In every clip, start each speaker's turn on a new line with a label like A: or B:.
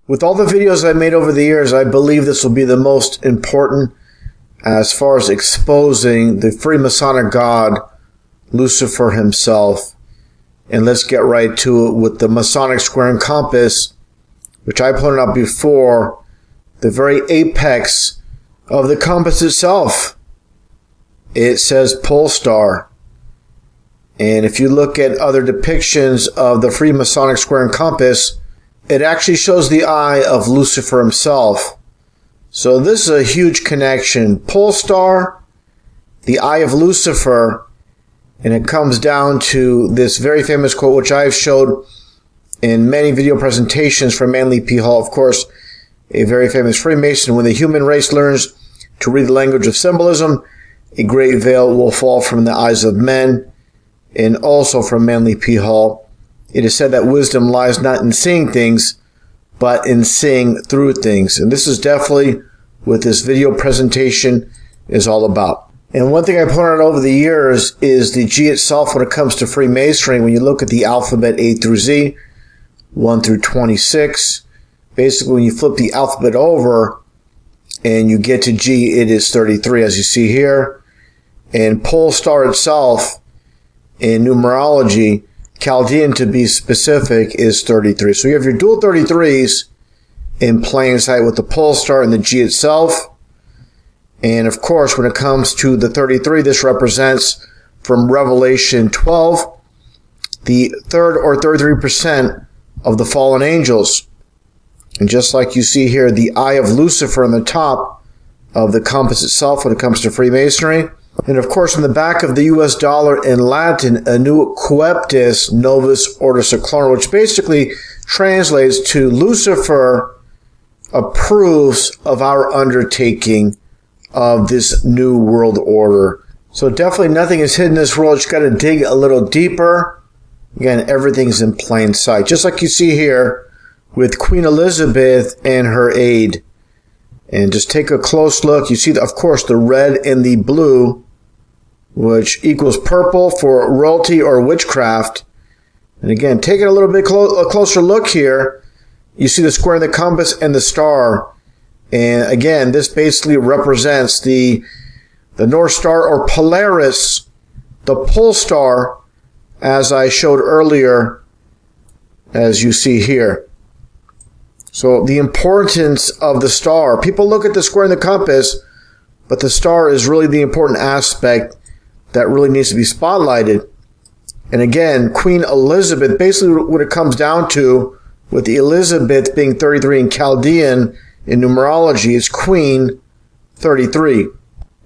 A: With all the videos I've made over the years, I believe this will be the most important as far as exposing the Freemasonic god, Lucifer himself. And let's get right to it with the Masonic square and compass, which I pointed out before, the very apex of the compass itself. It says pole star. And if you look at other depictions of the Freemasonic square and compass, it actually shows the eye of Lucifer himself. So this is a huge connection. Pole star, the eye of Lucifer, and it comes down to this very famous quote, which I've showed in many video presentations from Manly P. Hall, of course, a very famous Freemason. When the human race learns to read the language of symbolism, a great veil will fall from the eyes of men. And also from Manly P. Hall, it is said that wisdom lies not in seeing things, but in seeing through things. And this is definitely what this video presentation is all about. And one thing I pointed out over the years is the G itself when it comes to Freemasonry. When you look at the alphabet A through Z, 1 through 26, basically when you flip the alphabet over and you get to G, it is 33, as you see here. And pole star itself, in numerology, Chaldean to be specific, is 33. So you have your dual 33s in plain sight with the pole star and the G itself. And of course, when it comes to the 33, this represents from Revelation 12, the third or 33% of the fallen angels. And just like you see here, the eye of Lucifer on the top of the compass itself when it comes to Freemasonry. And of course, in the back of the US dollar in Latin, Anu Coeptis Novus Ordo Seclorum, which basically translates to Lucifer approves of our undertaking of this new world order. So definitely nothing is hidden in this world. You just got to dig a little deeper. Again, everything's in plain sight. Just like you see here with Queen Elizabeth and her aide. And just take a close look. You see, of course, the red and the blue, which equals purple for royalty or witchcraft. And again, taking a little bit a closer look here, you see the square and the compass and the star. And again, this basically represents the North Star or Polaris, the pole star, as I showed earlier, as you see here. So the importance of the star. People look at the square and the compass, but the star is really the important aspect that really needs to be spotlighted. And again, Queen Elizabeth, basically what it comes down to, with the Elizabeth being 33 in Chaldean in numerology, is Queen 33.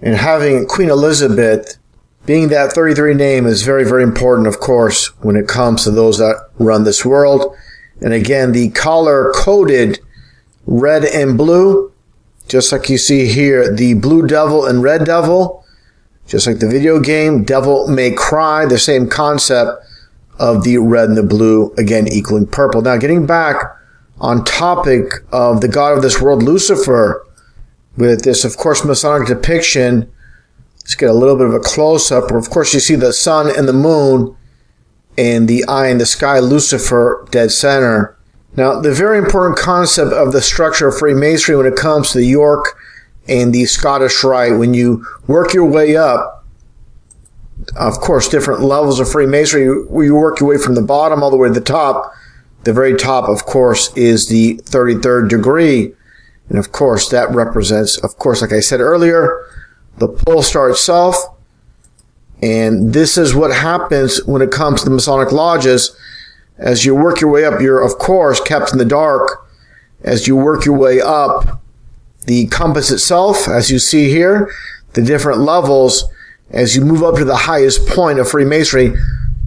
A: And having Queen Elizabeth being that 33 name is very, very important, of course, when it comes to those that run this world. And again, the color-coded red and blue, just like you see here, the blue devil and red devil, just like the video game, Devil May Cry, the same concept of the red and the blue, again, equaling purple. Now, getting back on topic of the god of this world, Lucifer, with this, of course, Masonic depiction, let's get a little bit of a close-up. Of course, you see the sun and the moon, and the eye in the sky, Lucifer, dead center. Now, the very important concept of the structure of Freemasonry when it comes to the York and the Scottish Rite, when you work your way up, of course, different levels of Freemasonry, where you work your way from the bottom all the way to the top. The very top, of course, is the 33rd degree. And of course, that represents, of course, like I said earlier, the pole star itself. And this is what happens when it comes to the Masonic lodges. As you work your way up, you're, of course, kept in the dark. As you work your way up, the compass itself, as you see here, the different levels, as you move up to the highest point of Freemasonry,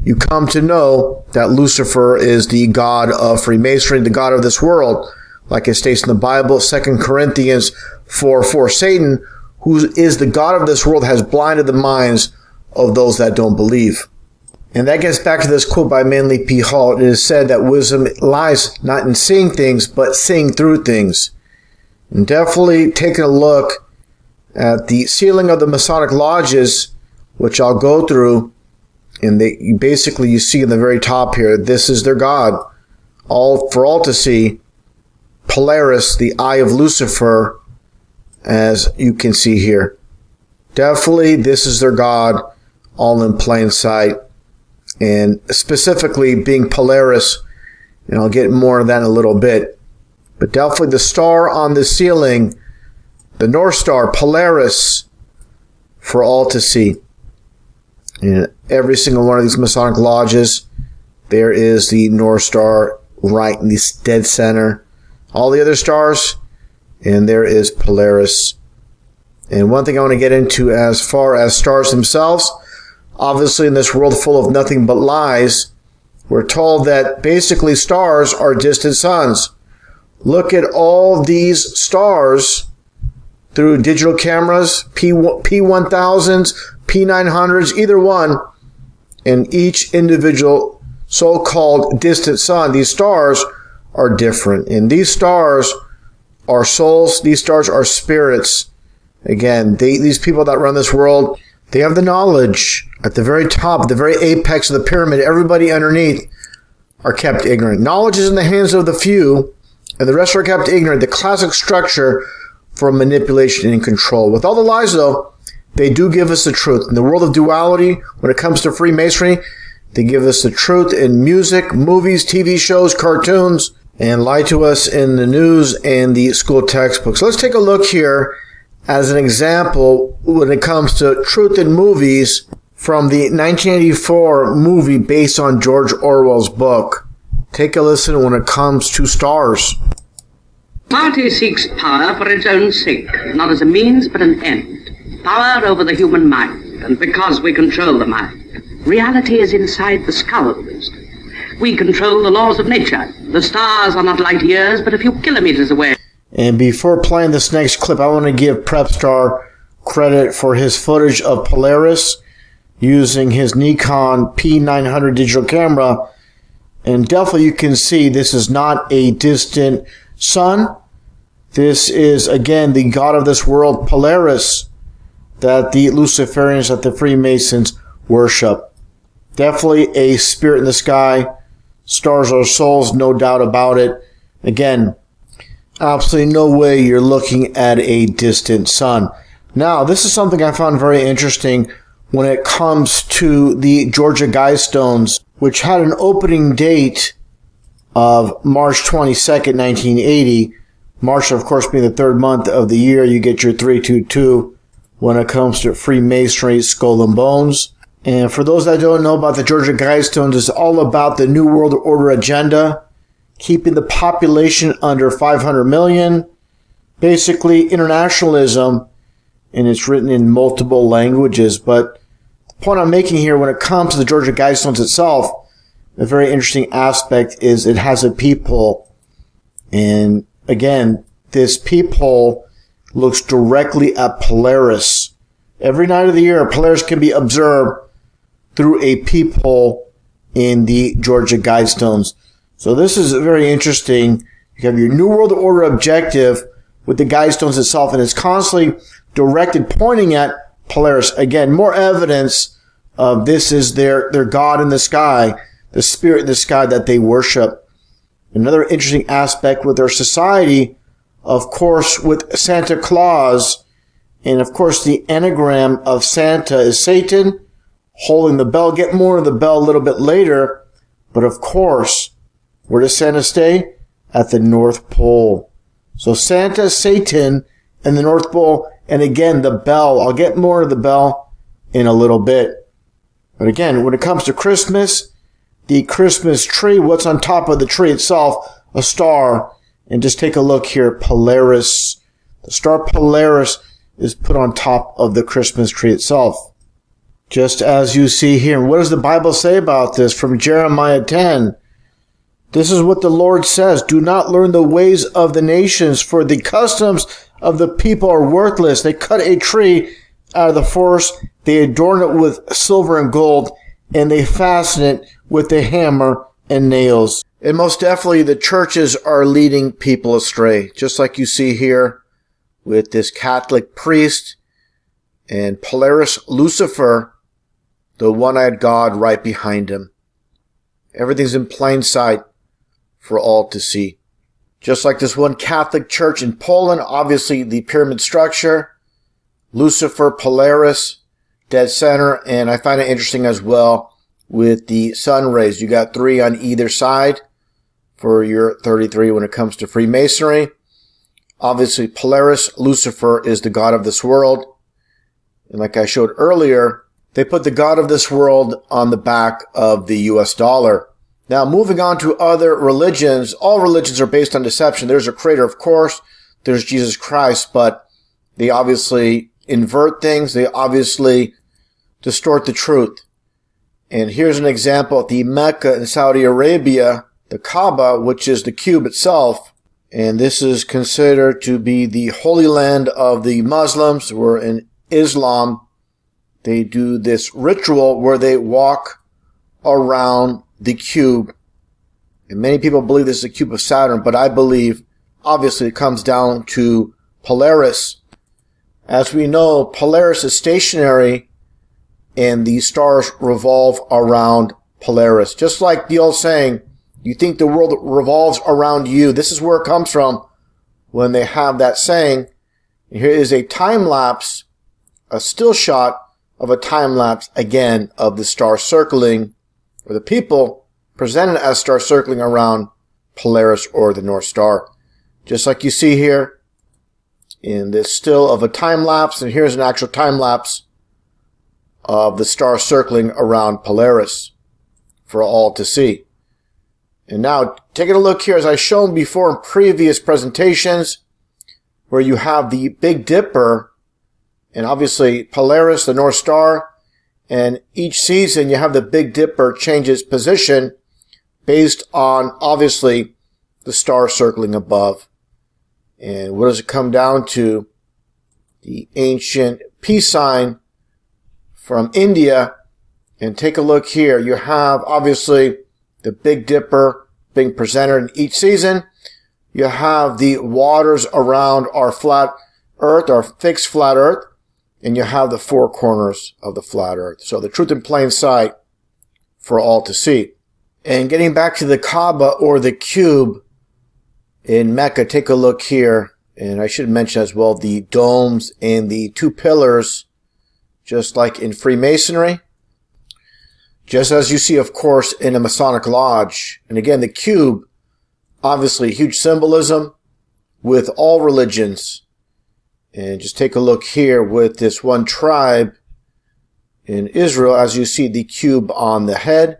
A: you come to know that Lucifer is the god of Freemasonry, the god of this world. Like it states in the Bible, 2 Corinthians 4:4, Satan, who is the god of this world, has blinded the minds of those that don't believe. And that gets back to this quote by Manly P. Hall. It is said that wisdom lies not in seeing things, but seeing through things. And definitely taking a look at the ceiling of the Masonic lodges, which I'll go through, and basically you see in the very top here, this is their god, all for all to see. Polaris, the eye of Lucifer, as you can see here. Definitely, this is their god, all in plain sight. And specifically being Polaris, and I'll get more of that in a little bit. But definitely the star on the ceiling, the North Star, Polaris, for all to see. In every single one of these Masonic lodges, there is the North Star right in the dead center. All the other stars, and there is Polaris. And one thing I want to get into as far as stars themselves, obviously in this world full of nothing but lies, we're told that basically stars are distant suns. Look at all these stars through digital cameras, P1000s, P900s, either one, and each individual so-called distant sun, these stars are different. And these stars are souls, these stars are spirits. Again, these people that run this world, they have the knowledge at the very top, the very apex of the pyramid. Everybody underneath are kept ignorant. Knowledge is in the hands of the few, and the rest are kept ignorant. The classic structure for manipulation and control. With all the lies, though, they do give us the truth. In the world of duality, when it comes to Freemasonry, they give us the truth in music, movies, TV shows, cartoons, and lie to us in the news and the school textbooks. So let's take a look here as an example when it comes to truth in movies from the 1984 movie based on George Orwell's book. Take a listen when it comes to stars.
B: Party seeks power for its own sake, not as a means but an end. Power over the human mind, and because we control the mind. Reality is inside the skulls. We control the laws of nature. The stars are not light years, but a few kilometers away.
A: And before playing this next clip, I want to give Prepstar credit for his footage of Polaris using his Nikon P900 digital camera. And definitely you can see this is not a distant sun. This is, again, the god of this world, Polaris, that the Luciferians, that the Freemasons worship. Definitely a spirit in the sky. Stars are souls, no doubt about it. Again, absolutely no way you're looking at a distant sun. Now, this is something I found very interesting when it comes to the Georgia Guidestones, which had an opening date of March 22nd, 1980. March, of course, being the third month of the year, you get your 322 when it comes to Freemasonry, Skull and Bones. And for those that don't know about the Georgia Guidestones, it's all about the New World Order agenda, keeping the population under 500 million, basically internationalism, and it's written in multiple languages. But the point I'm making here when it comes to the Georgia Guidestones itself, a very interesting aspect is it has a peephole. And again, this peephole looks directly at Polaris. Every night of the year, Polaris can be observed through a peephole in the Georgia Guidestones. So this is very interesting. You have your New World Order objective with the Guidestones itself, and it's constantly directed, pointing at Polaris. Again, more evidence of this is their God in the sky, the spirit in the sky that they worship. Another interesting aspect with their society, of course, with Santa Claus, and of course the anagram of Santa is Satan, holding the bell. Get more of the bell a little bit later. But of course, where does Santa stay? At the North Pole. So Santa, Satan, and the North Pole. And again, the bell. I'll get more of the bell in a little bit. But again, when it comes to Christmas, the Christmas tree, what's on top of the tree itself? A star. And just take a look here. Polaris. The star Polaris is put on top of the Christmas tree itself. Just as you see here. What does the Bible say about this? From Jeremiah 10. This is what the Lord says. Do not learn the ways of the nations, for the customs of the people are worthless. They cut a tree out of the forest. They adorn it with silver and gold, and they fasten it with a hammer and nails. And most definitely the churches are leading people astray. Just like you see here with this Catholic priest and Polaris Lucifer, the one-eyed God right behind him. Everything's in plain sight for all to see. Just like this one Catholic church in Poland, obviously the pyramid structure, Lucifer, Polaris, dead center, and I find it interesting as well with the sun rays. You got 3 on either side for your 33 when it comes to Freemasonry. Obviously, Polaris, Lucifer, is the god of this world. And like I showed earlier, they put the god of this world on the back of the US dollar. Now, moving on to other religions, all religions are based on deception. There's a creator, of course. There's Jesus Christ, but they obviously invert things. They obviously distort the truth. And here's an example. The Mecca in Saudi Arabia, the Kaaba, which is the cube itself, and this is considered to be the holy land of the Muslims, where in Islam, they do this ritual where they walk around the cube. And many people believe this is the cube of Saturn, but I believe, obviously, it comes down to Polaris. As we know, Polaris is stationary, and the stars revolve around Polaris. Just like the old saying, you think the world revolves around you. This is where it comes from when they have that saying. And here is a time lapse, a still shot of a time lapse again of the star circling, or the people presented as stars circling around Polaris or the North Star. Just like you see here in this still of a time lapse, and here's an actual time lapse of the star circling around Polaris for all to see. And now, taking a look here, as I've shown before in previous presentations, where you have the Big Dipper, and obviously Polaris, the North Star, and each season you have the Big Dipper change its position based on, obviously, the star circling above. And what does it come down to? The ancient peace sign from India. And take a look here. You have, obviously, the Big Dipper being presented in each season. You have the waters around our flat earth, our fixed flat earth. And you have the 4 corners of the flat earth. So the truth in plain sight for all to see. And getting back to the Kaaba or the cube in Mecca, take a look here. And I should mention as well the domes and the 2 pillars, just like in Freemasonry. Just as you see, of course, in a Masonic lodge. And again, the cube, obviously huge symbolism with all religions. And just take a look here with this one tribe in Israel, as you see the cube on the head.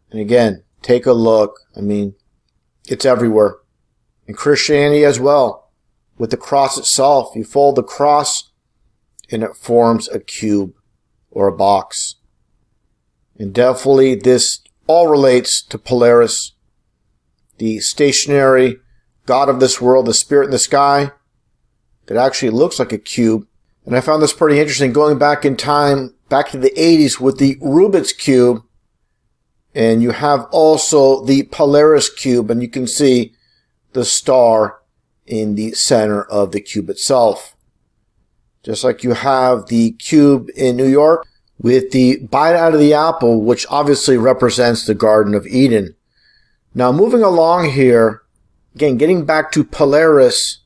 A: And again, take a look. I mean, it's everywhere. In Christianity as well, with the cross itself. You fold the cross and it forms a cube or a box. And definitely this all relates to Polaris, the stationary god of this world, the spirit in the sky. It actually looks like a cube. And I found this pretty interesting going back in time, back to the 80s with the Rubik's Cube. And you have also the Polaris Cube, and you can see the star in the center of the cube itself. Just like you have the cube in New York with the bite out of the apple, which obviously represents the Garden of Eden. Now moving along here, again, getting back to Polaris,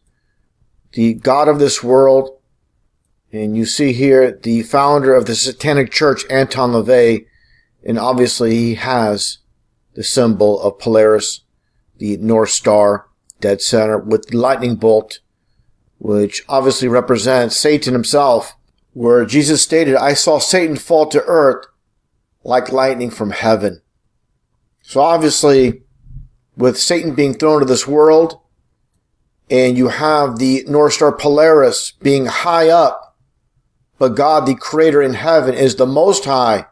A: the god of this world, and you see here the founder of the Satanic Church, Anton LaVey, and obviously he has the symbol of Polaris, the North Star, dead center, with the lightning bolt, which obviously represents Satan himself, where Jesus stated, I saw Satan fall to earth like lightning from heaven. So obviously, with Satan being thrown to this world, and you have the North Star Polaris being high up, but God, the creator in heaven, is the most high.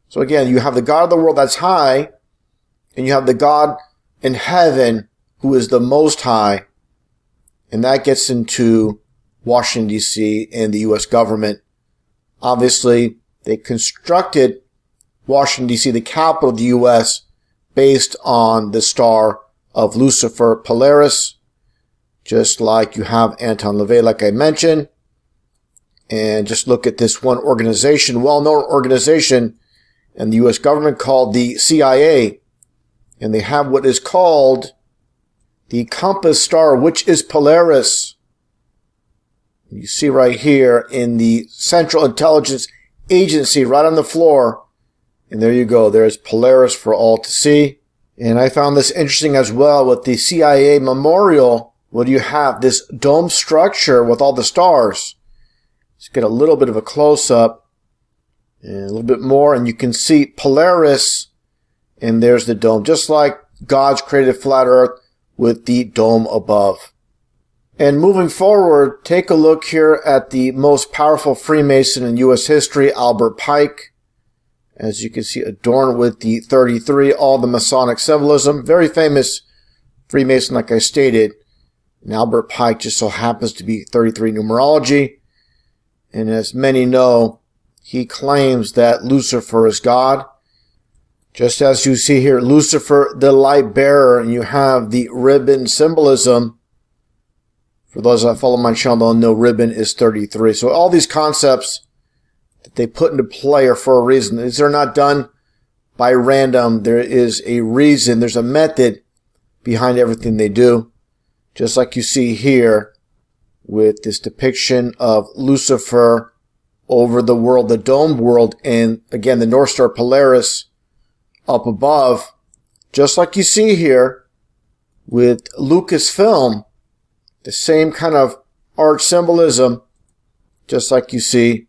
A: So again, you have the God of the world that's high, and you have the God in heaven who is the most high. And that gets into Washington, D.C. and the U.S. government. Obviously, they constructed Washington, D.C., the capital of the U.S., based on the star of Lucifer, Polaris, just like you have Anton LaVey, like I mentioned. And just look at this one organization, well-known organization in the U.S. government called the CIA. And they have what is called the compass star, which is Polaris. You see right here in the Central Intelligence Agency right on the floor. And there you go. There's Polaris for all to see. And I found this interesting as well with the CIA memorial. What do you have? This dome structure with all the stars. Let's get a little bit of a close-up. And a little bit more. And you can see Polaris. And there's the dome. Just like God's created flat earth with the dome above. And moving forward, take a look here at the most powerful Freemason in U.S. history, Albert Pike. As you can see, adorned with the 33, all the Masonic symbolism. Very famous Freemason, like I stated. And Albert Pike just so happens to be 33 numerology. And as many know, he claims that Lucifer is God. Just as you see here, Lucifer, the light bearer, and you have the ribbon symbolism. For those that follow my channel, they'll know ribbon is 33. So all these concepts that they put into play are for a reason. These are not done by random. There is a reason. There's a method behind everything they do. Just like you see here with this depiction of Lucifer over the world, the domed world, and again, the North Star Polaris up above. Just like you see here with Lucasfilm, the same kind of art symbolism, just like you see.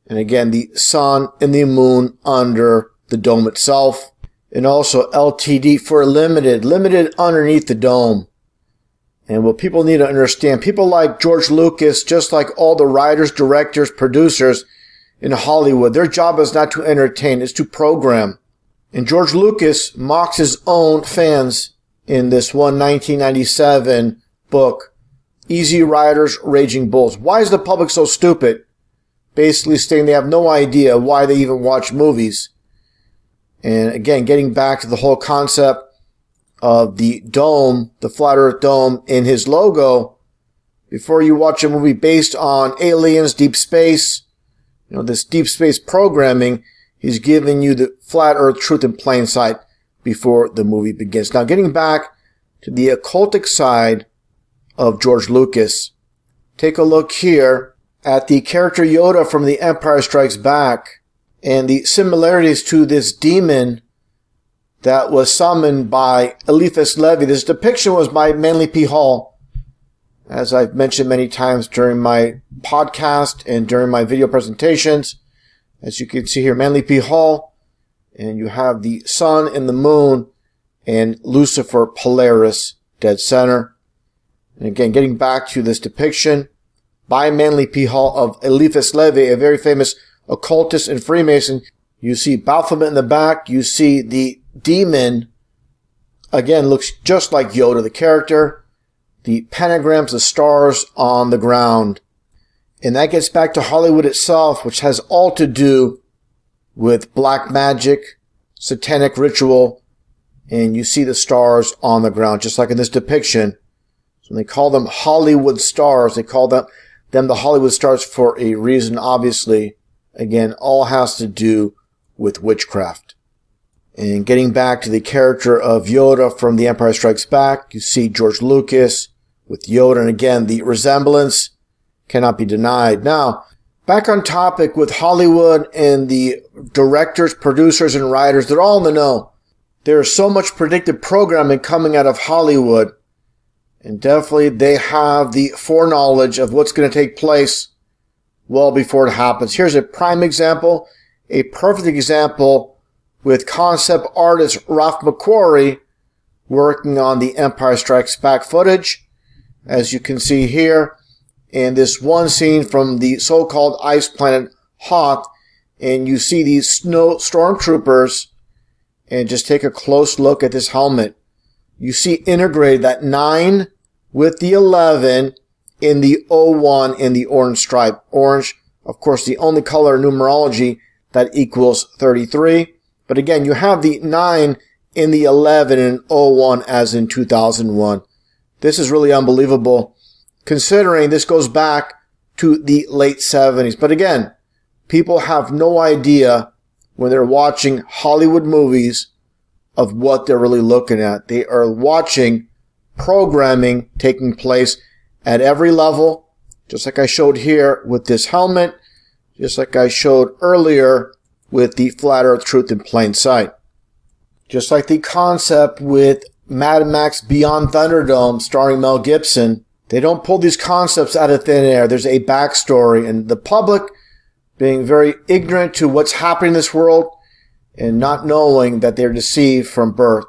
A: And again, the sun and the moon under the dome itself. And also LTD for limited underneath the dome. And what people need to understand, people like George Lucas, just like all the writers, directors, producers in Hollywood, their job is not to entertain, it's to program. And George Lucas mocks his own fans in this one 1997 book, Easy Riders, Raging Bulls. Why is the public so stupid? Basically stating they have no idea why they even watch movies. And again, getting back to the whole concept of the dome, the flat earth dome in his logo, before you watch a movie based on aliens, deep space, this deep space programming, he's giving you the flat earth truth in plain sight before the movie begins. Now, getting back to the occultic side of George Lucas, take a look here at the character Yoda from The Empire Strikes Back and the similarities to this demon that was summoned by Eliphas Levi. This depiction was by Manly P. Hall, as I've mentioned many times during my podcast and during my video presentations. As you can see here, Manly P. Hall, and you have the sun and the moon and Lucifer Polaris dead center. And again, getting back to this depiction by Manly P. Hall of Eliphas Levi, a very famous occultist and Freemason. You see Baphomet in the back. You see the demon, again, looks just like Yoda, the character. The pentagrams, the stars on the ground. And that gets back to Hollywood itself, which has all to do with black magic, satanic ritual, and you see the stars on the ground, just like in this depiction. So they call them Hollywood stars. They call them the Hollywood stars for a reason, obviously. Again, all has to do with witchcraft. And getting back to the character of Yoda from The Empire Strikes Back, you see George Lucas with Yoda. And again, the resemblance cannot be denied. Now, back on topic with Hollywood and the directors, producers, and writers, they're all in the know. There is so much predictive programming coming out of Hollywood. And definitely they have the foreknowledge of what's going to take place well before it happens. Here's a prime example, a perfect example with concept artist Ralph McQuarrie working on the Empire Strikes Back footage. As you can see here in this one scene from the so-called ice planet Hoth, and you see these snow stormtroopers, and just take a close look at this helmet. You see integrated that 9 with the 11 in the 01 in the orange stripe. Orange, of course, the only color in numerology that equals 33. But again, you have the 9 in the 11 in 01 as in 2001. This is really unbelievable, considering this goes back to the late 70s. But again, people have no idea when they're watching Hollywood movies of what they're really looking at. They are watching programming taking place at every level, just like I showed here with this helmet, just like I showed earlier with the Flat Earth Truth in Plain Sight. Just like the concept with Mad Max Beyond Thunderdome starring Mel Gibson, they don't pull these concepts out of thin air. There's a backstory, and the public being very ignorant to what's happening in this world and not knowing that they're deceived from birth.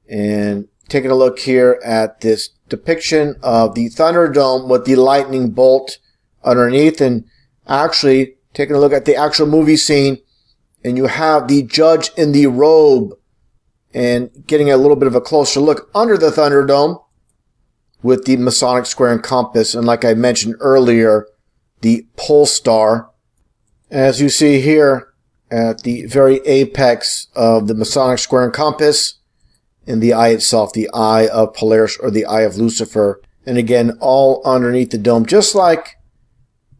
A: And taking a look here at this depiction of the Thunderdome with the lightning bolt underneath, and actually taking a look at the actual movie scene, and you have the judge in the robe and getting a little bit of a closer look under the Thunderdome with the Masonic square and compass, and like I mentioned earlier, the pole star. As you see here at the very apex of the Masonic square and compass, in the eye itself, the eye of Polaris or the eye of Lucifer. And again, all underneath the dome, just like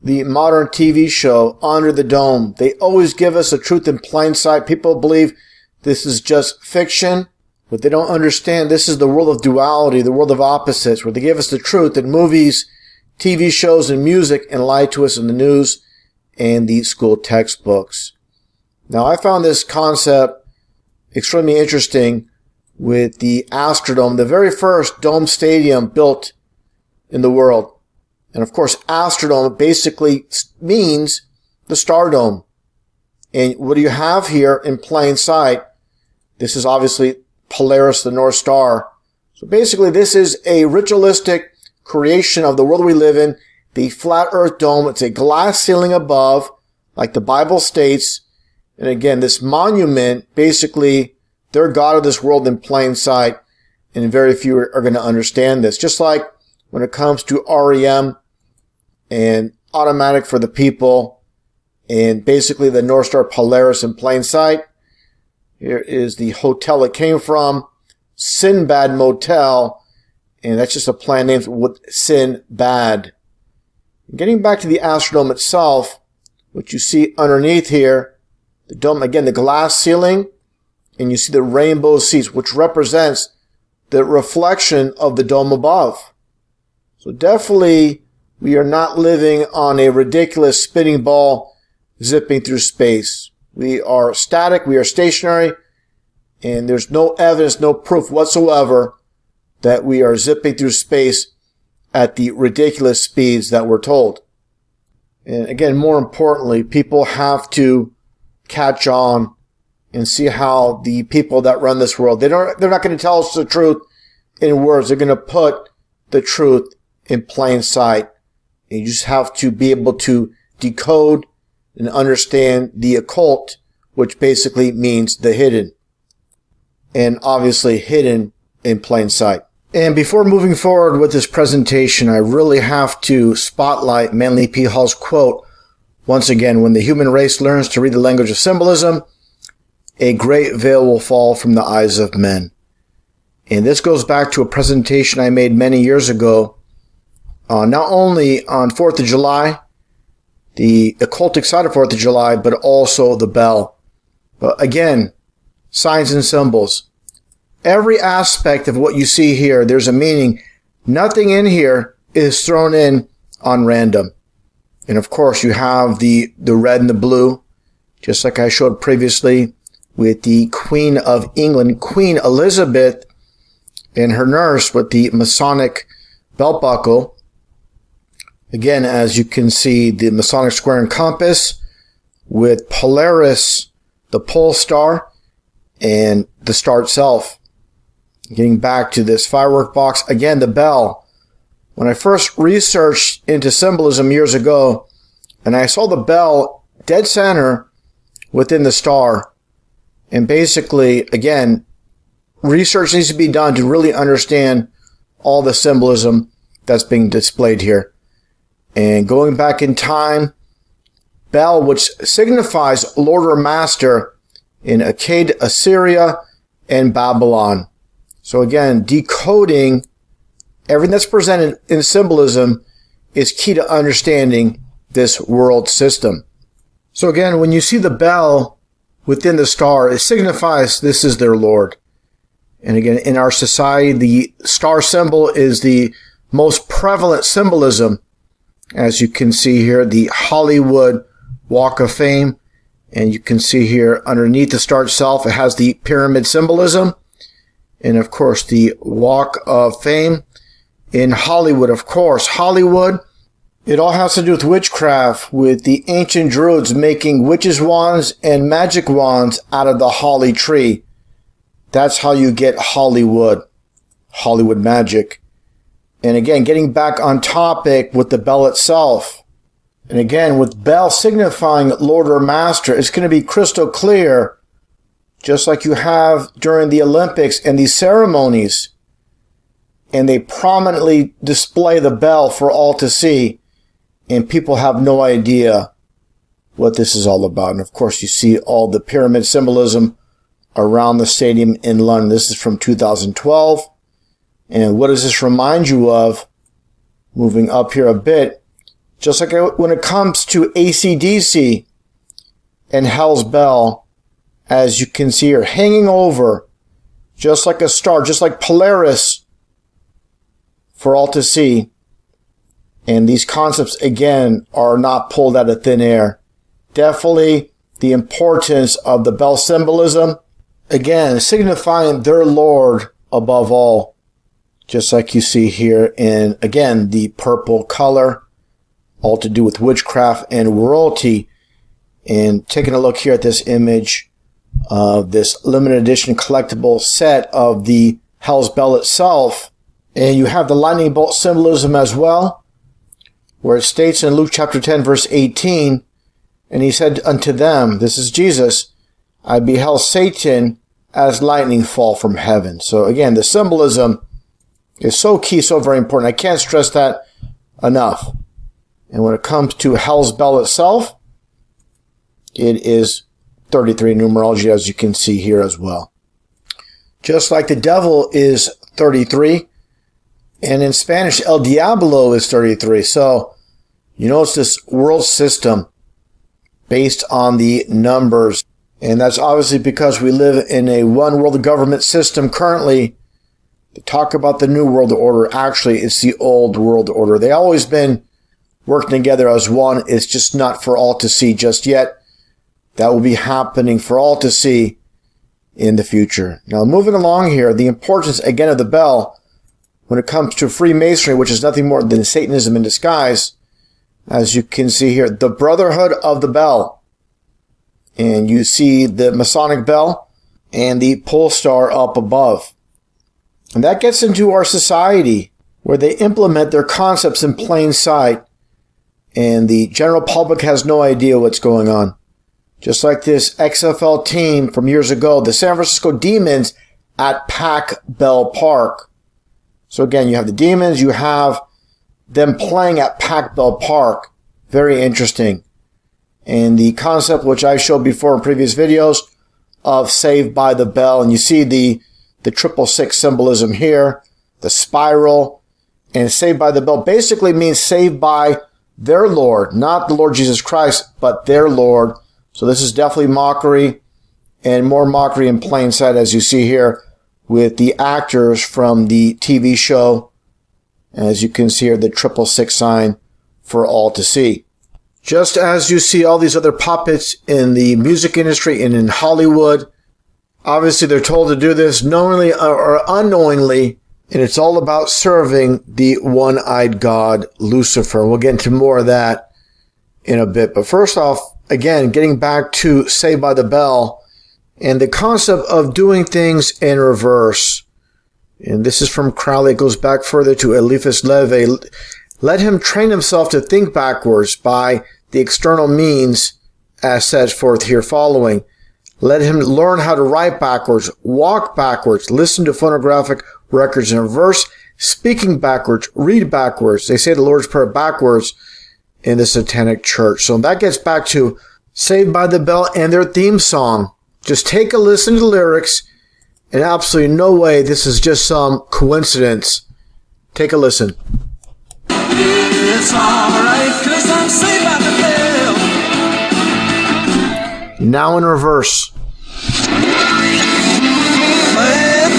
A: the modern TV show Under the Dome. They always give us the truth in plain sight. People believe this is just fiction, but they don't understand this is the world of duality, the world of opposites, where they give us the truth in movies, TV shows, and music, and lie to us in the news and the school textbooks. Now, I found this concept extremely interesting with the Astrodome, the very first dome stadium built in the world. And of course, Astrodome basically means the Stardome. And what do you have here in plain sight? This is obviously Polaris, the North Star. So basically, this is a ritualistic creation of the world we live in, the flat earth dome. It's a glass ceiling above, like the Bible states. And again, this monument, basically, they're God of this world in plain sight, and very few are going to understand this. Just like when it comes to REM and Automatic for the People, and basically the North Star Polaris in plain sight. Here is the hotel it came from, Sinbad Motel, and that's just a plan named with Sinbad. Getting back to the Astrodome itself, what you see underneath here, the dome, again, the glass ceiling, and you see the rainbow seats, which represents the reflection of the dome above. So definitely, we are not living on a ridiculous spinning ball zipping through space. We are static, we are stationary, and there's no evidence, no proof whatsoever that we are zipping through space at the ridiculous speeds that we're told. And again, more importantly, people have to catch on and see how the people that run this world, they're not going to tell us the truth in words. They're going to put the truth in plain sight. And you just have to be able to decode and understand the occult, which basically means the hidden. And obviously hidden in plain sight. And before moving forward with this presentation, I really have to spotlight Manly P. Hall's quote. Once again, when the human race learns to read the language of symbolism, a great veil will fall from the eyes of men. And this goes back to a presentation I made many years ago, not only on 4th of July, the occultic side of 4th of July, but also the bell. But again, signs and symbols. Every aspect of what you see here, there's a meaning. Nothing in here is thrown in on random. And of course, you have the red and the blue, just like I showed previously with the Queen of England, Queen Elizabeth, and her nurse with the Masonic belt buckle. Again, as you can see, the Masonic square and compass with Polaris, the pole star, and the star itself. Getting back to this firework box, again, the bell. When I first researched into symbolism years ago, and I saw the bell dead center within the star, and basically, again, research needs to be done to really understand all the symbolism that's being displayed here. And going back in time, bell, which signifies Lord or Master in Akkad, Assyria, and Babylon. So again, decoding everything that's presented in symbolism is key to understanding this world system. So again, when you see the bell within the star, it signifies this is their Lord. And again, in our society, the star symbol is the most prevalent symbolism. As you can see here, the Hollywood Walk of Fame. And you can see here underneath the star itself, it has the pyramid symbolism. And of course, the Walk of Fame in Hollywood. Of course, Hollywood, it all has to do with witchcraft, with the ancient Druids making witches' wands and magic wands out of the holly tree. That's how you get Hollywood magic. And again, getting back on topic with the bell itself. And again, with bell signifying Lord or Master, it's going to be crystal clear, just like you have during the Olympics and these ceremonies. And they prominently display the bell for all to see. And people have no idea what this is all about. And of course, you see all the pyramid symbolism around the stadium in London. This is from 2012. And what does this remind you of? Moving up here a bit, just like when it comes to AC/DC and Hell's Bell, as you can see here, hanging over, just like a star, just like Polaris, for all to see. And these concepts, again, are not pulled out of thin air. Definitely the importance of the bell symbolism, again, signifying their Lord above all. Just like you see here in, again, the purple color, all to do with witchcraft and royalty. And taking a look here at this image of this limited edition collectible set of the Hell's Bell itself. And you have the lightning bolt symbolism as well, where it states in Luke chapter 10, verse 18, and he said unto them, this is Jesus, I beheld Satan as lightning fall from heaven. So again, the symbolism is so key, so very important. I can't stress that enough. And when it comes to Hell's Bell itself, it is 33 numerology, as you can see here as well. Just like the devil is 33, and in Spanish, El Diablo is 33. So, you know, it's this world system based on the numbers. And that's obviously because we live in a one world government system currently. To talk about the New World Order, actually, it's the Old World Order. They've always been working together as one. It's just not for all to see just yet. That will be happening for all to see in the future. Now, moving along here, the importance, again, of the bell when it comes to Freemasonry, which is nothing more than Satanism in disguise, as you can see here, the Brotherhood of the Bell. And you see the Masonic bell and the pole star up above. And that gets into our society, where they implement their concepts in plain sight, and the general public has no idea what's going on. Just like this XFL team from years ago, the San Francisco Demons at Pac Bell Park. So again, you have the Demons, you have them playing at Pac Bell Park. Very interesting. And the concept, which I showed before in previous videos, of Saved by the Bell. And you see the 666 symbolism here, the spiral, and Saved by the Bell basically means saved by their Lord, not the Lord Jesus Christ, but their Lord. So this is definitely mockery, and more mockery in plain sight, as you see here, with the actors from the TV show. As you can see here, the 666 sign for all to see. Just as you see all these other puppets in the music industry and in Hollywood, obviously they're told to do this knowingly or unknowingly, and it's all about serving the one-eyed god, Lucifer. We'll get into more of that in a bit. But first off, again, getting back to Saved by the Bell and the concept of doing things in reverse. And this is from Crowley. It goes back further to Eliphas Levi. Let him train himself to think backwards by the external means as set forth here following. Let him learn how to write backwards, walk backwards, listen to phonographic records in reverse, speaking backwards, read backwards. They say the Lord's Prayer backwards in the Satanic Church. So that gets back to Saved by the Bell and their theme song. Just take a listen to the lyrics, and absolutely no way this is just some coincidence. Take a listen.
C: It's alright, 'cause I'm saved by the bell.
A: Now in reverse.
C: But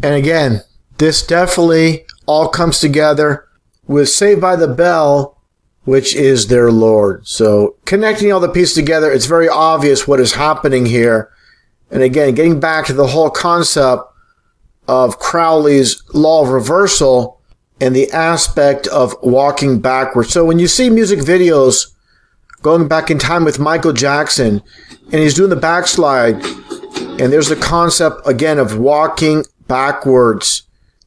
A: And again, this definitely all comes together with Saved by the Bell, which is their Lord. So connecting all the pieces together, it's very obvious what is happening here. And again, getting back to the whole concept of Crowley's law of reversal and the aspect of walking backwards. So when you see music videos going back in time with Michael Jackson, and he's doing the backslide, and there's the concept again of walking backwards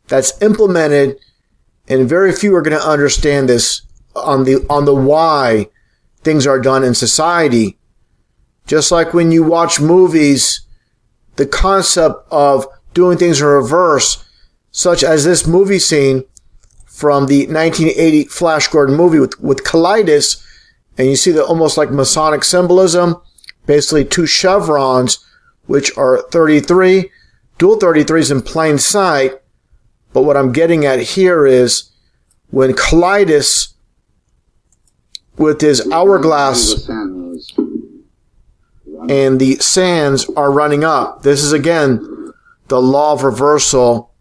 A: that's implemented, and very few are going to understand this on the why things are done in society. Just like when you watch movies, the concept of doing things in reverse, such as this movie scene from the 1980 Flash Gordon movie with Colitis, and you see the almost like Masonic symbolism, basically two chevrons, which are 33, dual 33s in plain sight. But what I'm getting at here is when Colitis, with his hourglass and the sands are running up. This is again the law of reversal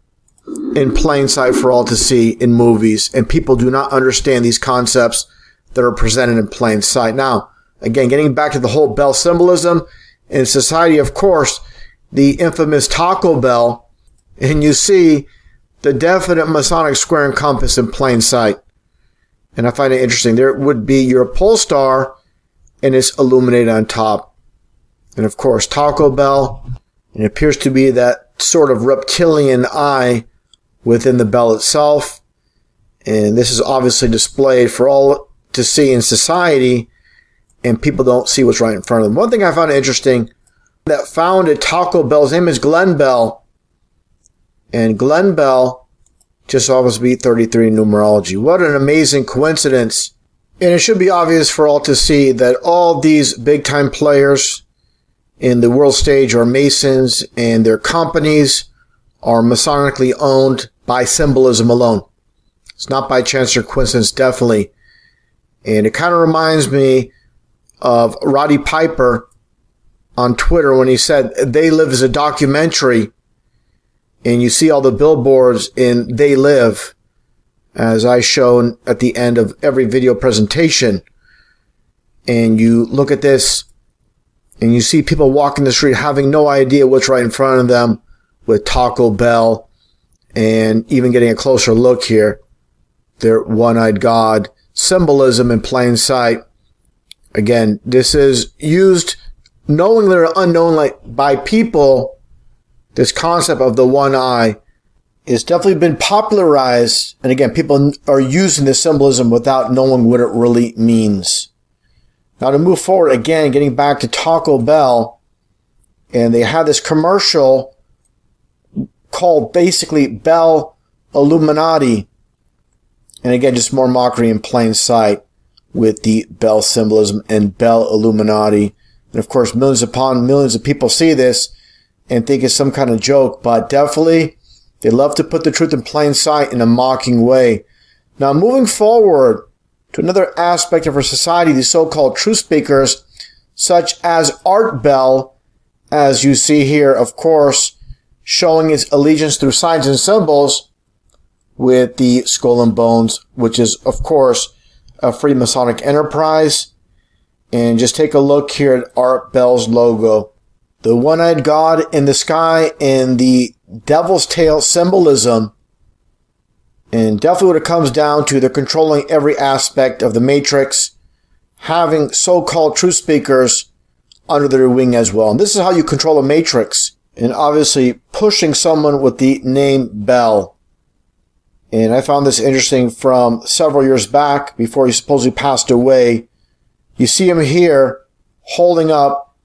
A: in plain sight for all to see in movies, and people do not understand these concepts that are presented in plain sight. Now, again, getting back to the whole bell symbolism in society, of course, the infamous Taco Bell, and you see the definite Masonic square and compass in plain sight. And I find it interesting. There would be your pole star, and it's illuminated on top. And of course, Taco Bell, and it appears to be that sort of reptilian eye within the bell itself. And this is obviously displayed for all to see in society, and people don't see what's right in front of them. One thing I found interesting, that founded Taco Bell's name is Glenn Bell. And Glenn Bell just happens to be 33 in numerology. What an amazing coincidence. And it should be obvious for all to see that all these big-time players in the world stage are Masons, and their companies are Masonically owned by symbolism alone. It's not by chance or coincidence, definitely. And it kind of reminds me of Roddy Piper on Twitter when he said They Live is a documentary, and you see all the billboards in They Live, as I shown at the end of every video presentation. And you look at this, and you see people walking the street having no idea what's right in front of them with Taco Bell, and even getting a closer look here, their one-eyed God, symbolism in plain sight. Again, this is used knowingly or unknowingly by people. This concept of the one eye has definitely been popularized. And again, people are using this symbolism without knowing what it really means. Now to move forward, again, getting back to Taco Bell, and they have this commercial called basically Bell Illuminati. And again, just more mockery in plain sight with the Bell symbolism and Bell Illuminati. And of course, millions upon millions of people see this and think it's some kind of joke, but definitely they love to put the truth in plain sight in a mocking way. Now, moving forward to another aspect of our society, the so-called truth speakers, such as Art Bell, as you see here, of course, showing its allegiance through signs and symbols with the skull and bones, which is, of course, a Freemasonic enterprise. And just take a look here at Art Bell's logo. The one-eyed God in the sky and the devil's tail symbolism. And definitely what it comes down to, they're controlling every aspect of the matrix, having so-called truth speakers under their wing as well. And this is how you control a matrix. And obviously pushing someone with the name Bell. And I found this interesting from several years back before he supposedly passed away. You see him here holding up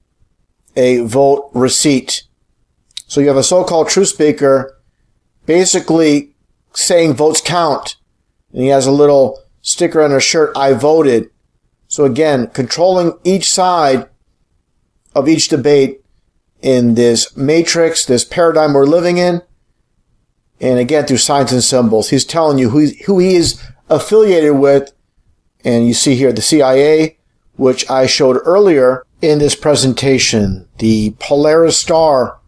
A: a vote receipt. So you have a so-called truth speaker basically saying votes count. And he has a little sticker on his shirt, I voted. So again, controlling each side of each debate in this matrix, this paradigm we're living in. And again, through signs and symbols, he's telling you who he is affiliated with. And you see here the CIA, which I showed earlier in this presentation, the Polaris star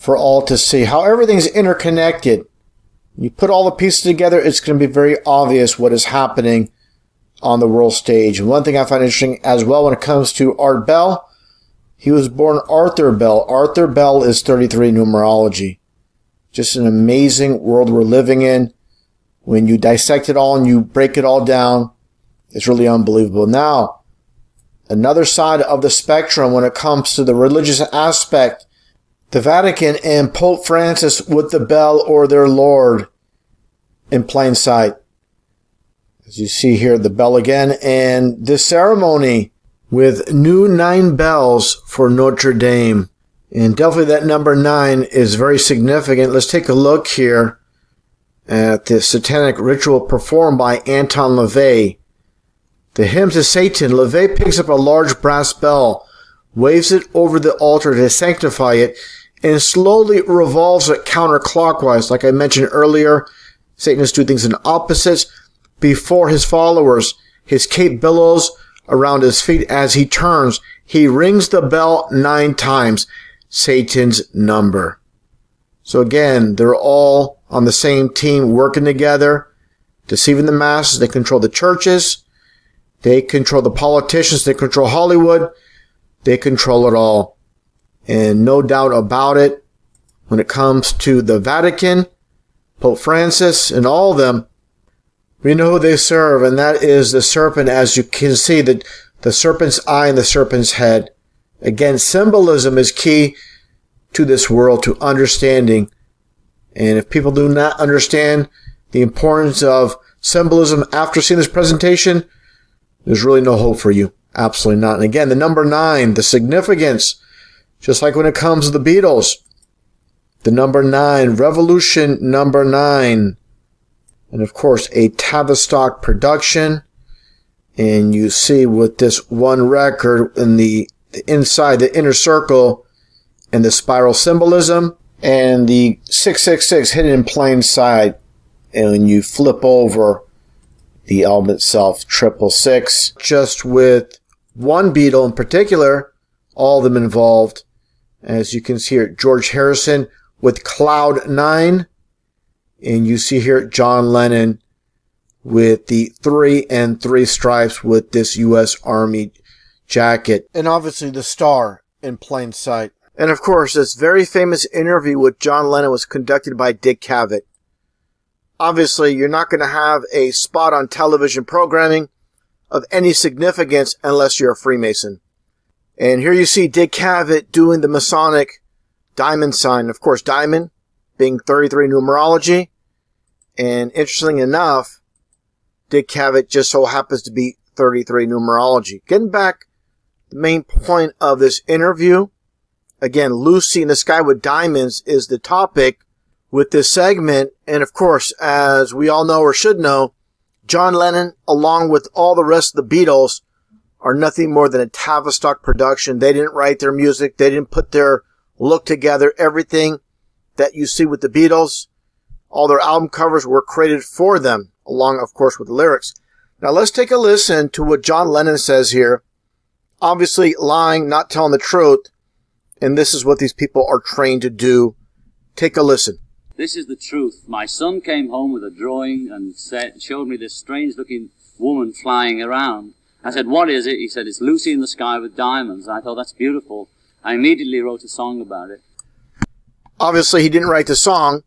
A: for all to see. How everything's interconnected. You put all the pieces together, it's going to be very obvious what is happening on the world stage. And one thing I find interesting as well when it comes to Art Bell, he was born Arthur Bell. Arthur Bell is 33 numerology. Just an amazing world we're living in. When you dissect it all and you break it all down, it's really unbelievable. Now, another side of the spectrum when it comes to the religious aspect, the Vatican and Pope Francis with the bell or their Lord in plain sight. As you see here, the bell again, and this ceremony with new 9 bells for Notre Dame. And definitely that number 9 is very significant. Let's take a look here at the satanic ritual performed by Anton LaVey. The hymn to Satan, LaVey picks up a large brass bell, waves it over the altar to sanctify it, and slowly revolves it counterclockwise. Like I mentioned earlier, Satanists do things in opposites. Before his followers, his cape billows around his feet as he turns. He rings the bell 9 times, Satan's number. So again, they're all on the same team working together, deceiving the masses. They control the churches. They control the politicians. They control Hollywood. They control it all. And no doubt about it, when it comes to the Vatican, Pope Francis, and all of them, we know who they serve, and that is the serpent, as you can see, the serpent's eye and the serpent's head. Again, symbolism is key to this world, to understanding. And if people do not understand the importance of symbolism after seeing this presentation, there's really no hope for you. Absolutely not. And again, the number 9, the significance, just like when it comes to the Beatles, the number 9, revolution number 9. And of course, a Tavistock production. And you see with this one record in the inside, the inner circle, and the spiral symbolism, and the 666 hidden in plain sight. And when you flip over the album itself, 666, just with one Beatle in particular, all of them involved. As you can see here, George Harrison with Cloud 9. And you see here John Lennon with the 3 and 3 stripes with this U.S. Army jacket. And obviously the star in plain sight. And of course, this very famous interview with John Lennon was conducted by Dick Cavett. Obviously, you're not going to have a spot on television programming of any significance unless you're a Freemason. And here you see Dick Cavett doing the Masonic diamond sign. Of course, diamond being 33 numerology. And interesting enough, Dick Cavett just so happens to be 33 numerology. Getting back to the main point of this interview. Again, Lucy in the Sky with Diamonds is the topic with this segment. And of course, as we all know or should know, John Lennon, along with all the rest of the Beatles, are nothing more than a Tavistock production. They didn't write their music. They didn't put their look together. Everything that you see with the Beatles, all their album covers were created for them, along, of course, with the lyrics. Now, let's take a listen to what John Lennon says here. Obviously, lying, not telling the truth. And this is what these people are trained to do. Take a listen.
D: This is the truth. My son came home with a drawing and showed me this strange-looking woman flying around. I said, what is it? He said, it's Lucy in the Sky with Diamonds. I thought, that's beautiful. I immediately wrote a song about it.
A: Obviously, he didn't write the song.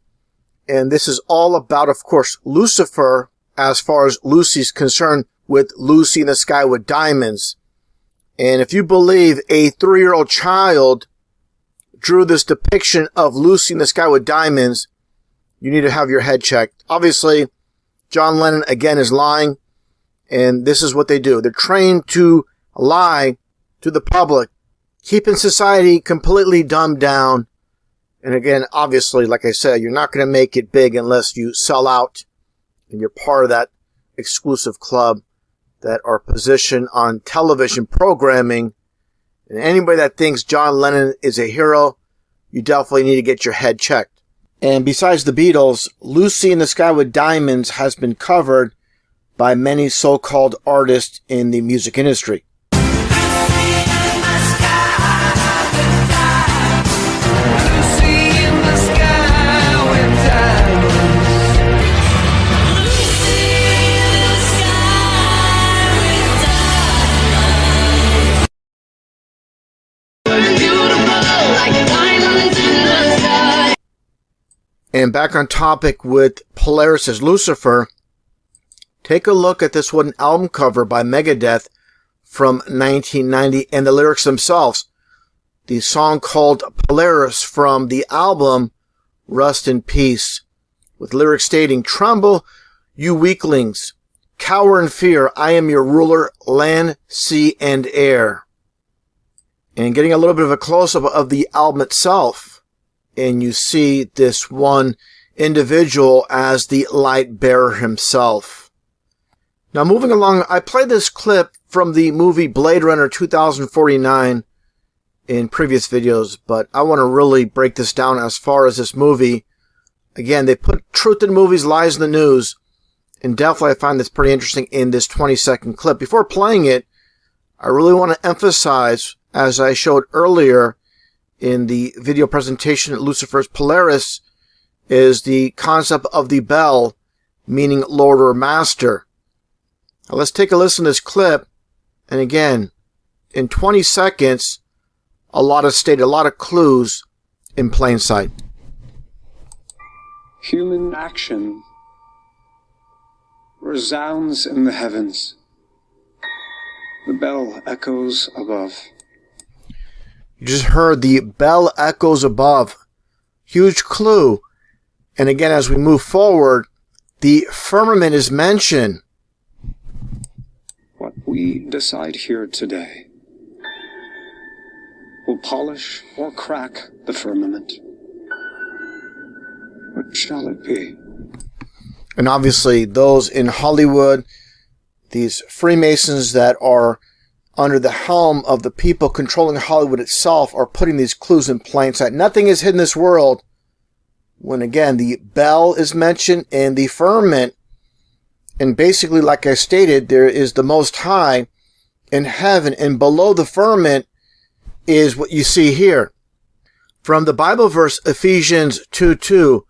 A: And this is all about, of course, Lucifer, as far as Lucy's concerned, with Lucy in the Sky with Diamonds. And if you believe a 3-year-old child drew this depiction of Lucy in the Sky with Diamonds, you need to have your head checked. Obviously, John Lennon, again, is lying. And this is what they do. They're trained to lie to the public, keeping society completely dumbed down. And again, obviously, like I said, you're not going to make it big unless you sell out and you're part of that exclusive club that are positioned on television programming. And anybody that thinks John Lennon is a hero, you definitely need to get your head checked. And besides the Beatles, Lucy in the Sky with Diamonds has been covered by many so-called artists in the music industry.
C: Lucy in
A: And back on topic with Polaris as Lucifer, take a look at this wooden album cover by Megadeth from 1990 and the lyrics themselves. The song called Polaris from the album Rust in Peace, with lyrics stating, "Tremble, you weaklings, cower in fear, I am your ruler, land, sea, and air." And getting a little bit of a close-up of the album itself, and you see this one individual as the light bearer himself. Now moving along, I played this clip from the movie Blade Runner 2049 in previous videos, but I want to really break this down as far as this movie. Again, they put truth in movies, lies in the news, and definitely I find this pretty interesting in this 20-second clip. Before playing it, I really want to emphasize, as I showed earlier in the video presentation at Lucifer's Polaris, is the concept of the bell, meaning Lord or Master. Now let's take a listen to this clip, and again, in 20 seconds, a lot of clues in plain sight.
E: Human action resounds in the heavens. The bell echoes above.
A: You just heard the bell echoes above. Huge clue. And again, as we move forward, the firmament is mentioned.
E: What we decide here today will polish or crack the firmament. What shall it be?
A: And obviously, those in Hollywood, these Freemasons that are under the helm of the people controlling Hollywood itself, are putting these clues in plain sight. Nothing is hidden in this world. When again, the bell is mentioned and the firmament, and basically, like I stated, there is the Most High in heaven, and below the firmament is what you see here. From the Bible verse Ephesians 2:2,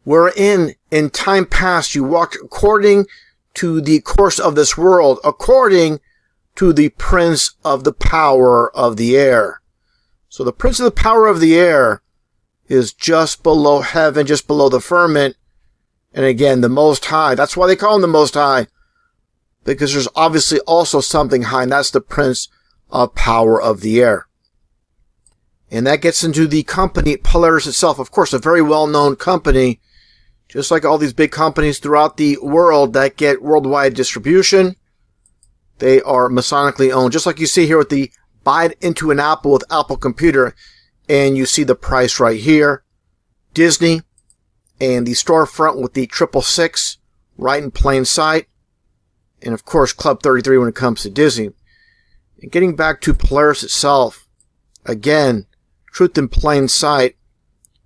A: wherein in time past you walked according to the course of this world, according to the prince of the power of the air. So the prince of the power of the air is just below heaven, just below the firmament. And again, the Most High. That's why they call him the Most High, because there's obviously also something high, and that's the prince of power of the air. And that gets into the company Polaris itself. Of course, a very well-known company, just like all these big companies throughout the world that get worldwide distribution. They are Masonically owned, just like you see here with the buy it into an Apple with Apple Computer, and you see the price right here. Disney, and the storefront with the 666 right in plain sight. And of course, Club 33 when it comes to Disney. And getting back to Polaris itself, again, truth in plain sight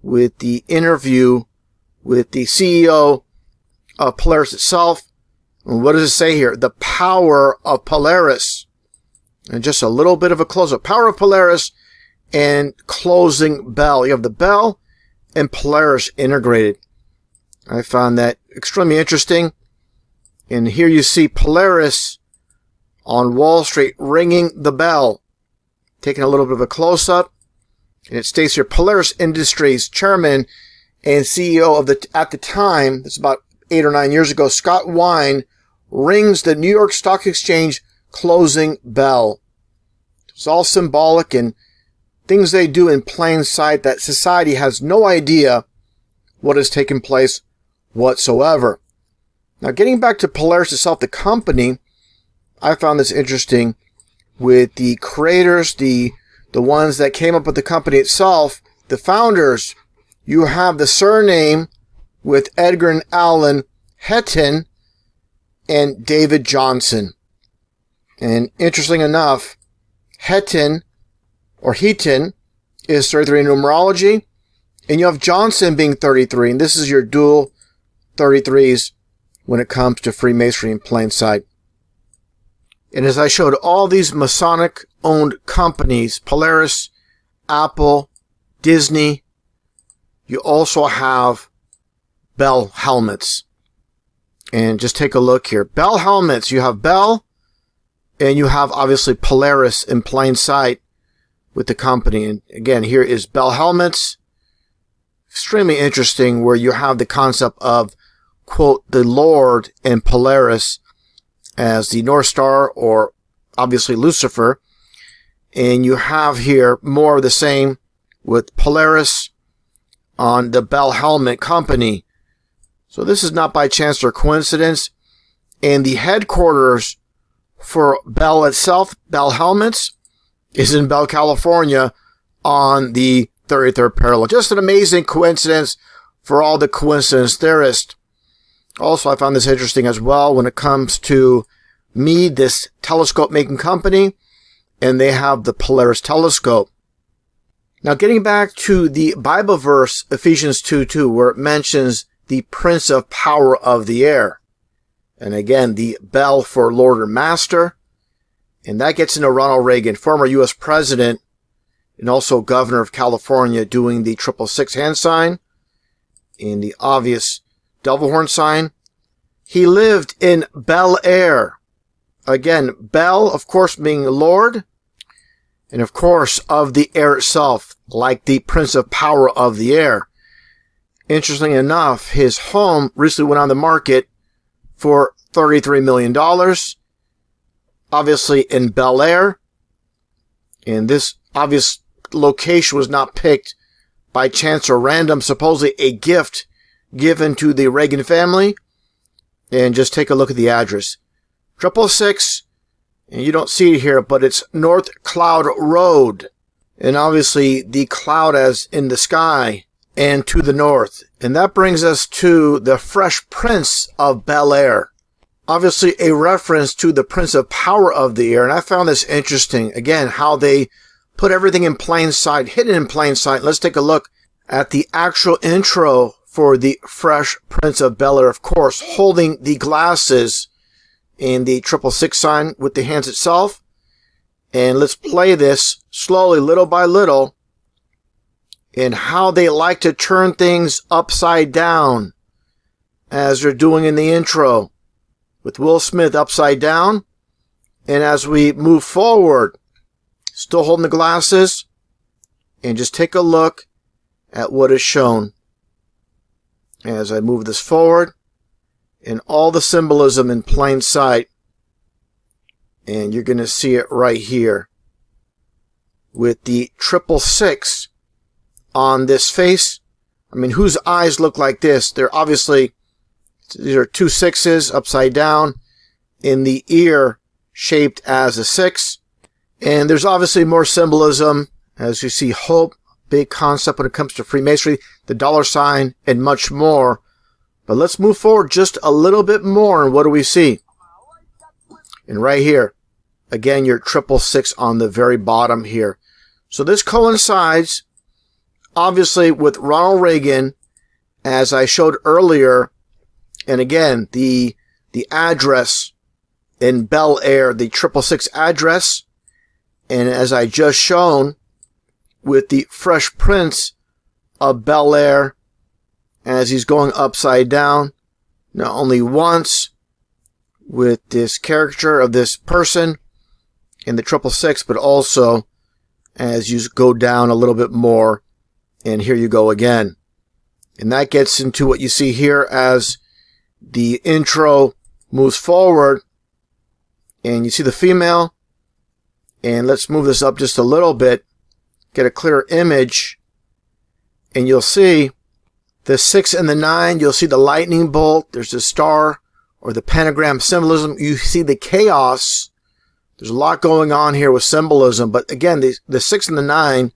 A: with the interview with the CEO of Polaris itself. And what does it say here? The power of Polaris. And just a little bit of a close-up. Power of Polaris and closing bell. You have the bell and Polaris integrated. I found that extremely interesting. And here you see Polaris on Wall Street ringing the bell. Taking a little bit of a close-up. And it states here, Polaris Industries chairman and CEO of at the time, this is about 8 or 9 years ago, Scott Wine, rings the New York Stock Exchange closing bell. It's all symbolic and things they do in plain sight that society has no idea what has taken place whatsoever. Now, getting back to Polaris itself, the company, I found this interesting with the creators, the ones that came up with the company itself, the founders. You have the surname with Edgar and Allen Hetton and David Johnson. And interesting enough, Hetton or Heaton is 33 in numerology, and you have Johnson being 33, and this is your dual 33s when it comes to Freemasonry in plain sight. And as I showed all these Masonic-owned companies, Polaris, Apple, Disney, you also have bell helmets. And just take a look here. Bell helmets, you have Bell, and you have obviously Polaris in plain sight with the company. And again, here is Bell helmets extremely interesting, where you have the concept of, quote, the Lord and Polaris as the North Star, or obviously Lucifer. And you have here more of the same with Polaris on the Bell Helmet Company. So this is not by chance or coincidence. And the headquarters for Bell itself, Bell Helmets, is in Bell, California on the 33rd parallel. Just an amazing coincidence for all the coincidence theorists. Also, I found this interesting as well when it comes to Meade, this telescope making company, and they have the Polaris telescope. Now, getting back to the Bible verse, Ephesians 2:2, where it mentions the Prince of Power of the Air. And again, the Bell for Lord or Master. And that gets into Ronald Reagan, former U.S. President, and also Governor of California, doing the 666 hand sign and the obvious devil horn sign. He lived in Bel Air. Again, Bel, of course, being Lord, and of course, of the air itself, like the Prince of Power of the Air. Interesting enough, his home recently went on the market for $33 million. Obviously in Bel Air. And this obvious location was not picked by chance or random. Supposedly a gift given to the Reagan family. And just take a look at the address. 666, and you don't see it here, but it's North Cloud Road. And obviously the cloud as in the sky and to the north. And that brings us to the Fresh Prince of Bel Air. Obviously a reference to the Prince of Power of the Air. And I found this interesting. Again, how they put everything in plain sight, hidden in plain sight. Let's take a look at the actual intro for the Fresh Prince of Bel Air, of course, holding the glasses and the 666 sign with the hands itself. And let's play this slowly, little by little, and how they like to turn things upside down, as they're doing in the intro with Will Smith upside down. And as we move forward, still holding the glasses, and just take a look at what is shown as I move this forward, and all the symbolism in plain sight. And you're going to see it right here with the 666 on this face. I mean, whose eyes look like this? They're obviously, these are 2 6s upside down, in the ear shaped as a 6. And there's obviously more symbolism, as you see hope, big concept when it comes to Freemasonry, the $, and much more. But let's move forward just a little bit more, and what do we see? And right here, again, your 666 on the very bottom here. So this coincides, obviously, with Ronald Reagan, as I showed earlier. And again, the address in Bel Air, the 666 address. And as I just shown, with the Fresh Prince of Bel Air, as he's going upside down, not only once with this caricature of this person in the 666, but also as you go down a little bit more, and here you go again. And that gets into what you see here as the intro moves forward, and you see the female. And let's move this up just a little bit, get a clearer image, and you'll see the 6 and the 9. You'll see the lightning bolt. There's the star or the pentagram symbolism. You see the chaos. There's a lot going on here with symbolism. But again, the 6 and the 9,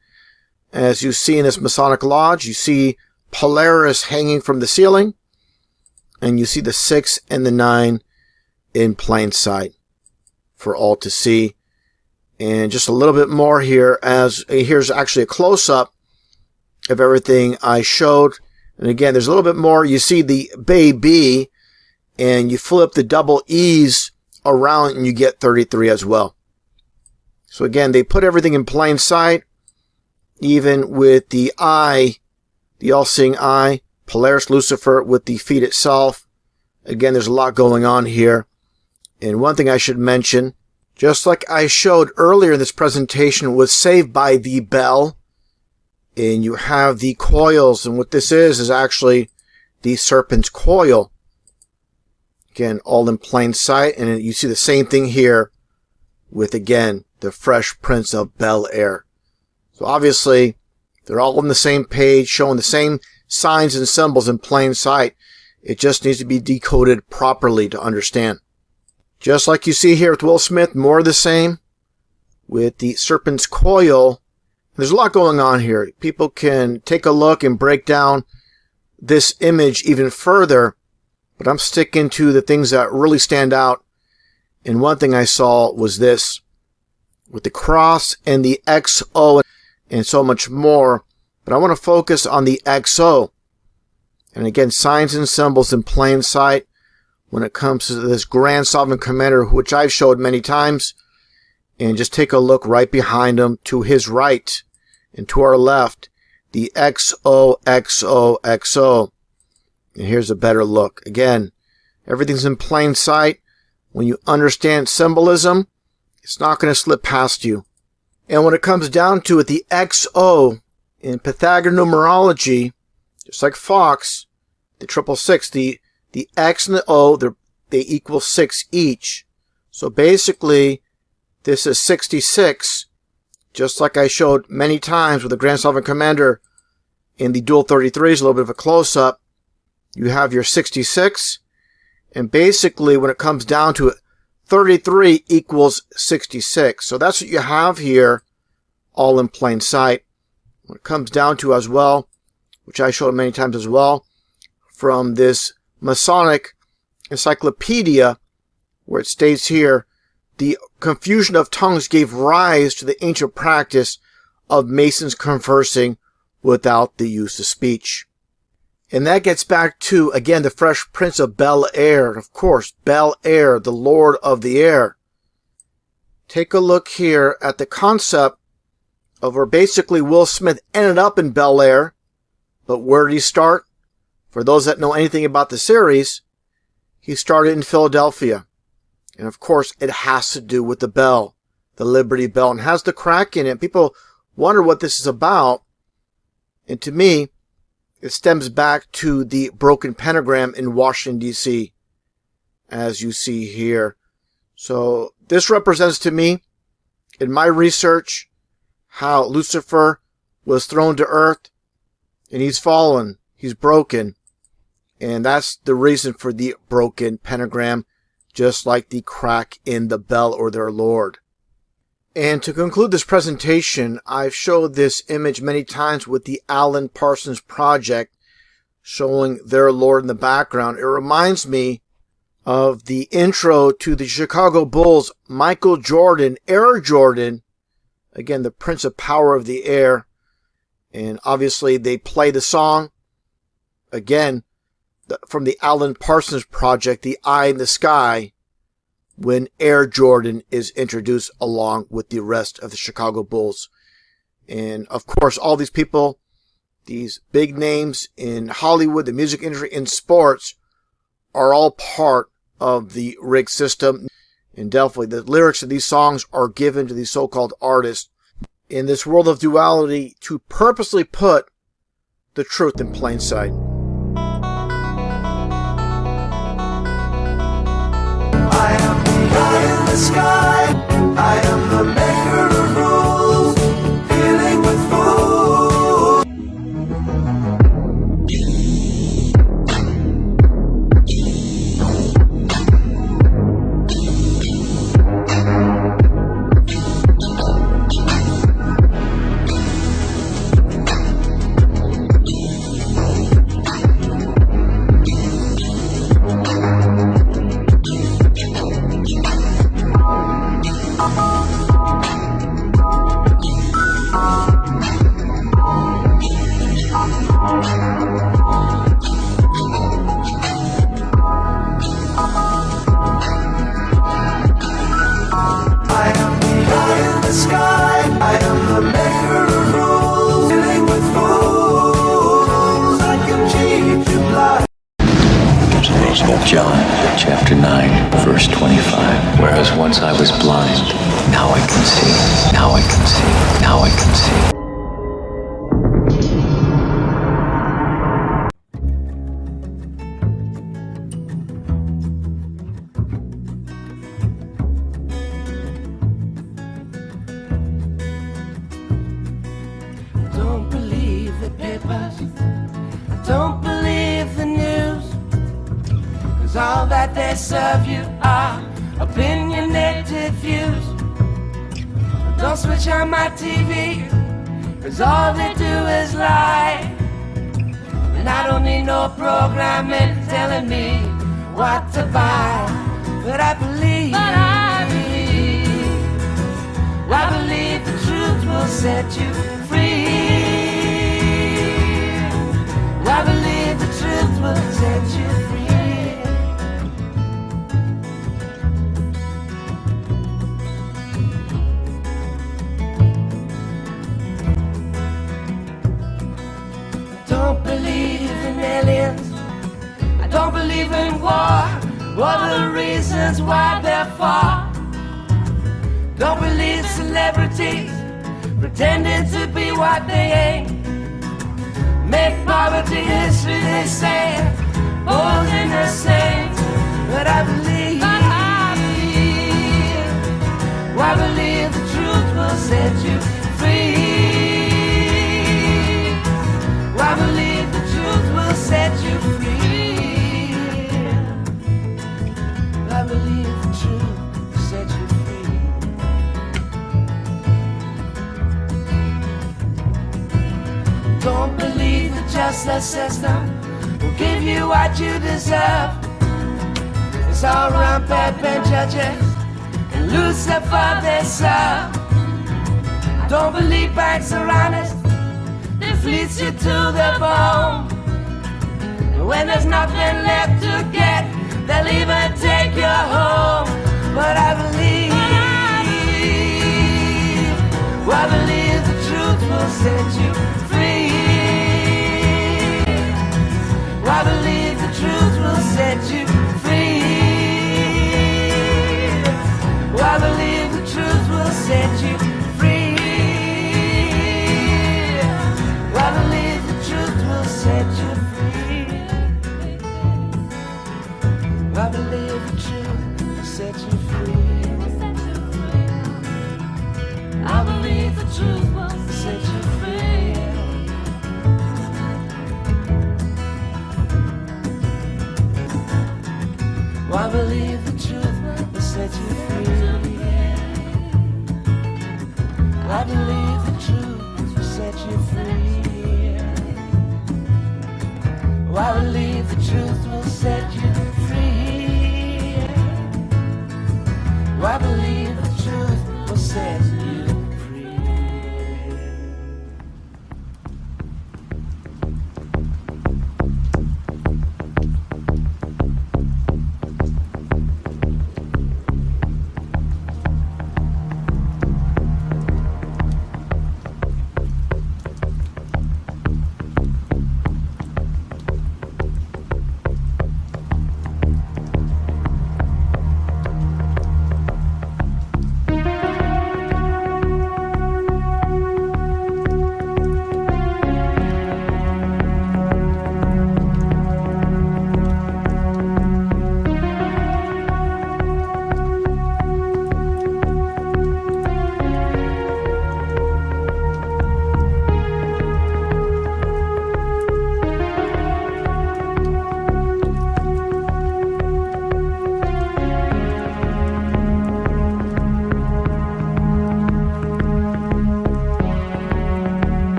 A: as you see in this Masonic Lodge, you see Polaris hanging from the ceiling. And you see the 6 and the 9 in plain sight for all to see. And just a little bit more here, as here's actually a close-up of everything I showed. And again, there's a little bit more. You see the baby, and you flip the double E's around, and you get 33 as well. So again, they put everything in plain sight, even with the eye, the all-seeing eye, Polaris, Lucifer, with the feet itself. Again, there's a lot going on here. And one thing I should mention, just like I showed earlier in this presentation with Saved by the Bell, And you have the coils, and what this is actually the serpent's coil. Again, all in plain sight, and you see the same thing here with, again, the Fresh Prince of Bel-Air. So obviously, they're all on the same page, showing the same signs and symbols in plain sight. It just needs to be decoded properly to understand. Just like you see here with Will Smith, more of the same with the serpent's coil. There's a lot going on here. People can take a look and break down this image even further, but I'm sticking to the things that really stand out. And one thing I saw was this, with the cross and the XO and so much more. But I want to focus on the XO. And again, signs and symbols in plain sight when it comes to this Grand Sovereign Commander, which I've showed many times. And just take a look right behind him to his right and to our left, the XO, XO, XO. And here's a better look. Again, everything's in plain sight. When you understand symbolism, it's not going to slip past you. And when it comes down to it, the XO in Pythagorean numerology, just like Fox, the 666, the X and the O, they equal 6 each. So basically, this is 66, just like I showed many times with the Grand Sovereign Commander in the Dual 33s, a little bit of a close-up. You have your 66, and basically when it comes down to it, 33 equals 66. So that's what you have here, all in plain sight. When it comes down to as well, which I showed many times as well, from this Masonic encyclopedia, where it states here, the confusion of tongues gave rise to the ancient practice of Masons conversing without the use of speech. And that gets back to, again, the Fresh Prince of Bel-Air. Of course, Bel-Air, the Lord of the Air. Take a look here at the concept of where basically Will Smith ended up in Bel-Air. But where did he start? For those that know anything about the series, he started in Philadelphia. And of course, it has to do with the bell, the Liberty Bell, and has the crack in it. People wonder what this is about. And to me, it stems back to the broken pentagram in Washington, D.C., as you see here. So this represents to me, in my research, how Lucifer was thrown to earth, and he's fallen, he's broken. And that's the reason for the broken pentagram, just like the crack in the bell or their Lord. And to conclude this presentation, I've showed this image many times with the Alan Parsons Project, showing their Lord in the background. It reminds me of the intro to the Chicago Bulls, Michael Jordan, Air Jordan, again, the Prince of Power of the Air. And obviously they play the song, again, from the Alan Parsons Project, The Eye in the Sky, when Air Jordan is introduced along with the rest of the Chicago Bulls. And of course, all these people, these big names in Hollywood, the music industry, in sports, are all part of the rig system. And definitely the lyrics of these songs are given to these so-called artists in this world of duality to purposely put the truth in plain sight.
C: I am the eye in the sky. I am the maker of rules, dealing with fools.
F: John chapter 9, verse 25. Whereas once I was blind, now I can see. Now I can see. Now I can see.
C: that they serve you are opinionated views. Don't switch on my TV, 'cause all they do is lie. And I don't need no programming telling me what to buy. But I believe the truth will set you free. I believe the truth will set you free. I don't believe in aliens. I don't believe in war. What are the reasons why they're for? Don't believe celebrities pretending to be what they ain't. Make poverty history, they say, posing as saints. But I believe the truth will set you free. I believe the truth will set you free. I believe the truth will set you free. Don't believe the justice system will give you what you deserve. It's all round bad judges and Lucifer they serve. Don't believe banks are honest, they fleece you to the bone. And when there's nothing left to get, they'll even take you home. But I believe the truth will set you free. I believe the truth will set you free. I believe the truth will set you free.